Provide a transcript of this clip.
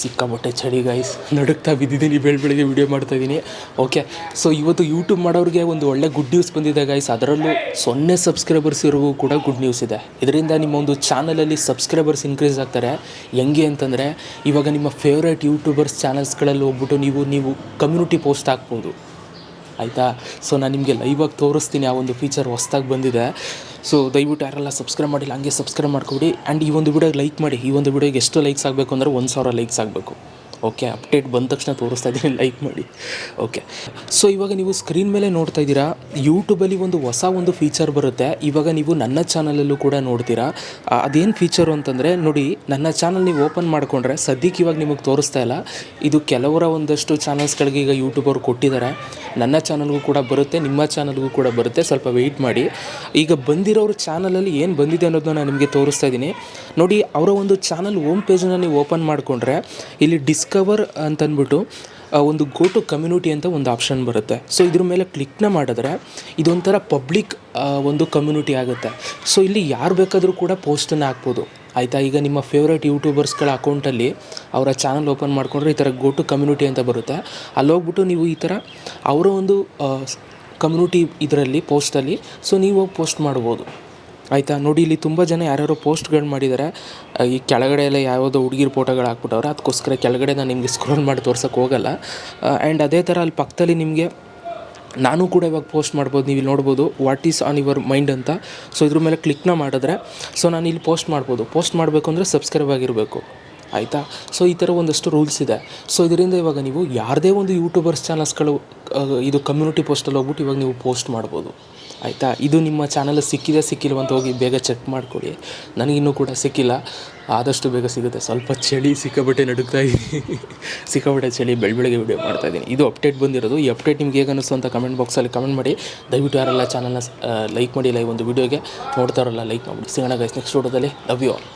ಸಿಕ್ಕಾಪಟ್ಟೆ ಚಳಿ ಗೈಸ್, ನಡುಕ್ತಾ ಬಿದ್ದಿದ್ದೀನಿ, ಬೆಳಗ್ಗೆ ವೀಡಿಯೋ ಮಾಡ್ತಾಯಿದ್ದೀನಿ. ಓಕೆ, ಸೊ ಇವತ್ತು ಯೂಟ್ಯೂಬ್ ಮಾಡೋರಿಗೆ ಒಂದು ಒಳ್ಳೆ ಗುಡ್ ನ್ಯೂಸ್ ಬಂದಿದೆ ಗೈಸ್. ಅದರಲ್ಲೂ 0 ಸಬ್ಸ್ಕ್ರೈಬರ್ಸ್ ಇರೋಗೂ ಕೂಡ ಗುಡ್ ನ್ಯೂಸ್ ಇದೆ. ಇದರಿಂದ ನಿಮ್ಮ ಒಂದು ಚಾನಲಲ್ಲಿ ಸಬ್ಸ್ಕ್ರೈಬರ್ಸ್ ಇನ್ಕ್ರೀಸ್ ಆಗ್ತಾರೆ. ಹೆಂಗೆ ಅಂತಂದರೆ, ಇವಾಗ ನಿಮ್ಮ ಫೇವ್ರೇಟ್ ಯೂಟ್ಯೂಬರ್ಸ್ ಚಾನಲ್ಸ್ಗಳಲ್ಲಿ ಹೋಗ್ಬಿಟ್ಟು ನೀವು ಕಮ್ಯುನಿಟಿ ಪೋಸ್ಟ್ ಹಾಕ್ಬೋದು, ಆಯಿತಾ. ಸೊ ನಾನು ನಿಮಗೆ ಲೈವಾಗಿ ತೋರಿಸ್ತೀನಿ. ಆ ಒಂದು ಫೀಚರ್ ಹೊಸ್ದಾಗಿ ಬಂದಿದೆ. ಸೊ ದಯವಿಟ್ಟು ಯಾರೆಲ್ಲ ಸಬ್ಸ್ಕ್ರೈಬ್ ಮಾಡಿಲ್ಲ ಹಂಗೆ ಸಬ್ಸ್ಕ್ರೈಬ್ ಮಾಡ್ಕೊಬಿಡಿ. ಆ್ಯಂಡ್ ಈ ಒಂದು ವಿಡಿಯೋಗೆ ಲೈಕ್ ಮಾಡಿ. ಈ ಒಂದು ವಿಡಿಯೋಗೆ ಎಷ್ಟು ಲೈಕ್ಸ್ ಆಗಬೇಕು ಅಂದರೆ 1000 ಲೈಕ್ಸ್ ಆಗಬೇಕು. ಓಕೆ, ಅಪ್ಡೇಟ್ ಬಂದ ತಕ್ಷಣ ತೋರಿಸ್ತಾ ಇದ್ದೀನಿ, ಲೈಕ್ ಮಾಡಿ. ಓಕೆ, ಸೊ ಇವಾಗ ನೀವು ಸ್ಕ್ರೀನ್ ಮೇಲೆ ನೋಡ್ತಾ ಇದ್ದೀರಾ, ಯೂಟ್ಯೂಬಲ್ಲಿ ಹೊಸ ಫೀಚರ್ ಬರುತ್ತೆ. ಇವಾಗ ನೀವು ನನ್ನ ಚಾನಲಲ್ಲೂ ಕೂಡ ನೋಡ್ತೀರಾ. ಅದೇನು ಫೀಚರು ಅಂತಂದರೆ ನೋಡಿ, ನನ್ನ ಚಾನಲ್ ನೀವು ಓಪನ್ ಮಾಡಿಕೊಂಡ್ರೆ ಸದ್ಯಕ್ಕೆ ಇವಾಗ ನಿಮಗೆ ತೋರಿಸ್ತಾ ಇಲ್ಲ. ಇದು ಕೆಲವರ ಒಂದಷ್ಟು ಚಾನಲ್ಸ್ಗಳಿಗೆ ಈಗ ಯೂಟ್ಯೂಬರ್ ಕೊಟ್ಟಿದ್ದಾರೆ. ನನ್ನ ಚಾನಲ್ಗೂ ಕೂಡ ಬರುತ್ತೆ, ನಿಮ್ಮ ಚಾನಲ್ಗೂ ಕೂಡ ಬರುತ್ತೆ. ಸ್ವಲ್ಪ ವೆಯ್ಟ್ ಮಾಡಿ. ಈಗ ಬಂದಿರೋರ ಚಾನಲಲ್ಲಿ ಏನು ಬಂದಿದೆ ಅನ್ನೋದನ್ನ ನಾನು ನಿಮಗೆ ತೋರಿಸ್ತಾ ಇದ್ದೀನಿ ನೋಡಿ. ಅವರ ಒಂದು ಚಾನಲ್ ಹೋಮ್ ಪೇಜನ್ನು ನೀವು ಓಪನ್ ಮಾಡಿಕೊಂಡ್ರೆ ಇಲ್ಲಿ ಡಿಸ್ಕವರ್ ಅಂತಂದ್ಬಿಟ್ಟು ಒಂದು ಗೋ ಟು ಕಮ್ಯುನಿಟಿ ಅಂತ ಒಂದು ಆಪ್ಷನ್ ಬರುತ್ತೆ. ಸೊ ಇದ್ರ ಮೇಲೆ ಕ್ಲಿಕ್ನ ಮಾಡಿದ್ರೆ ಇದೊಂಥರ ಪಬ್ಲಿಕ್ ಒಂದು ಕಮ್ಯುನಿಟಿ ಆಗುತ್ತೆ. ಸೊ ಇಲ್ಲಿ ಯಾರು ಬೇಕಾದರೂ ಕೂಡ ಪೋಸ್ಟನ್ನು ಹಾಕ್ಬೋದು, ಆಯಿತಾ. ಈಗ ನಿಮ್ಮ ಫೇವ್ರೇಟ್ ಯೂಟ್ಯೂಬರ್ಸ್ಗಳ ಅಕೌಂಟಲ್ಲಿ ಅವರ ಚಾನಲ್ ಓಪನ್ ಮಾಡಿಕೊಂಡ್ರೆ ಈ ಥರ ಗೋ ಟು ಕಮ್ಯುನಿಟಿ ಅಂತ ಬರುತ್ತೆ. ಅಲ್ಲೋಗ್ಬಿಟ್ಟು ನೀವು ಈ ಥರ ಅವರ ಒಂದು ಕಮ್ಯುನಿಟಿ ಇದರಲ್ಲಿ ಪೋಸ್ಟಲ್ಲಿ ಸೊ ನೀವು ಹೋಗಿ ಪೋಸ್ಟ್ ಮಾಡ್ಬೋದು, ಆಯಿತಾ. ನೋಡಿ, ಇಲ್ಲಿ ತುಂಬ ಜನ ಯಾರ್ಯಾರೋ ಪೋಸ್ಟ್ಗಳು ಮಾಡಿದ್ದಾರೆ. ಈ ಕೆಳಗಡೆ ಎಲ್ಲ ಯಾವುದೋ ಹುಡುಗಿರ ಫೋಟೋಗಳು ಹಾಕ್ಬಿಟ್ಟವ್ರೆ. ಅದಕ್ಕೋಸ್ಕರ ಕೆಳಗಡೆ ನಾನು ನಿಮಗೆ ಸ್ಕ್ರೋಲ್ ಮಾಡಿ ತೋರ್ಸೋಕ್ಕೆ ಹೋಗಲ್ಲ. ಆ್ಯಂಡ್ ಅದೇ ಥರ ಅಲ್ಲಿ ಪಕ್ಕದಲ್ಲಿ ನಿಮಗೆ ನಾನು ಕೂಡ ಇವಾಗ ಪೋಸ್ಟ್ ಮಾಡ್ಬೋದು. ನೀವು ಇಲ್ಲಿ ನೋಡ್ಬೋದು what is on your mind ಅಂತ. ಸೊ ಇದ್ರ ಮೇಲೆ ಕ್ಲಿಕ್ನ ಮಾಡಿದ್ರೆ ಸೊ ನಾನು ಇಲ್ಲಿ ಪೋಸ್ಟ್ ಮಾಡ್ಬೋದು. ಪೋಸ್ಟ್ ಮಾಡಬೇಕು ಅಂದರೆ ಸಬ್ಸ್ಕ್ರೈಬ್ ಆಗಿರಬೇಕು, ಆಯಿತಾ. ಸೊ ಈ ಥರ ಒಂದಷ್ಟು ರೂಲ್ಸ್ ಇದೆ. ಸೊ ಇದರಿಂದ ಇವಾಗ ನೀವು ಯಾರದೇ ಒಂದು ಯೂಟ್ಯೂಬರ್ಸ್ ಚಾನಲ್ಸ್ಗಳು ಇದು ಕಮ್ಯುನಿಟಿ ಪೋಸ್ಟಲ್ಲಿ ಹೋಗ್ಬಿಟ್ಟು ಇವಾಗ ನೀವು ಪೋಸ್ಟ್ ಮಾಡ್ಬೋದು, ಆಯಿತಾ. ಇದು ನಿಮ್ಮ ಚಾನಲ್ ಸಿಕ್ಕಿಲ್ವ ಅಂತ ಹೋಗಿ ಬೇಗ ಚೆಕ್ ಮಾಡಿಕೊಡಿ. ನನಗಿನ್ನೂ ಕೂಡ ಸಿಕ್ಕಿಲ್ಲ, ಆದಷ್ಟು ಬೇಗ ಸಿಗುತ್ತೆ. ಸ್ವಲ್ಪ ಚಳಿ, ಸಿಕ್ಕಾಪಟ್ಟೆ ನಡುಗ್ತಾ ಇದ್ದೀನಿ, ಸಿಕ್ಕಾಪಟ್ಟೆ ಚಳಿ, ಬೆಳಗ್ಗೆ ವೀಡಿಯೋ ಮಾಡ್ತಾಯಿದ್ದೀನಿ. ಇದು ಅಪ್ಡೇಟ್ ಬಂದಿರೋದು. ಈ ಅಪ್ಡೇಟ್ ನಿಮ್ಗೆ ಹೇಗೆ ಅನ್ನಿಸ್ತು ಅಂತ ಕಮೆಂಟ್ ಬಾಕ್ಸಲ್ಲಿ ಕಮೆಂಟ್ ಮಾಡಿ. ದಯವಿಟ್ಟು ಯಾರೆಲ್ಲ ಚಾನಲ್ನ ಲೈಕ್ ಮಾಡಿಲ್ಲ, ಈ ಒಂದು ವೀಡಿಯೋಗೆ ನೋಡ್ತಾರಲ್ಲ ಲೈಕ್ ಮಾಡಿಬಿಡಿ. ಸಿಗೋಣ ಗೈಸ್ ನೆಕ್ಸ್ಟ್ ವಿಡಿಯೋದಲ್ಲಿ. Love you all.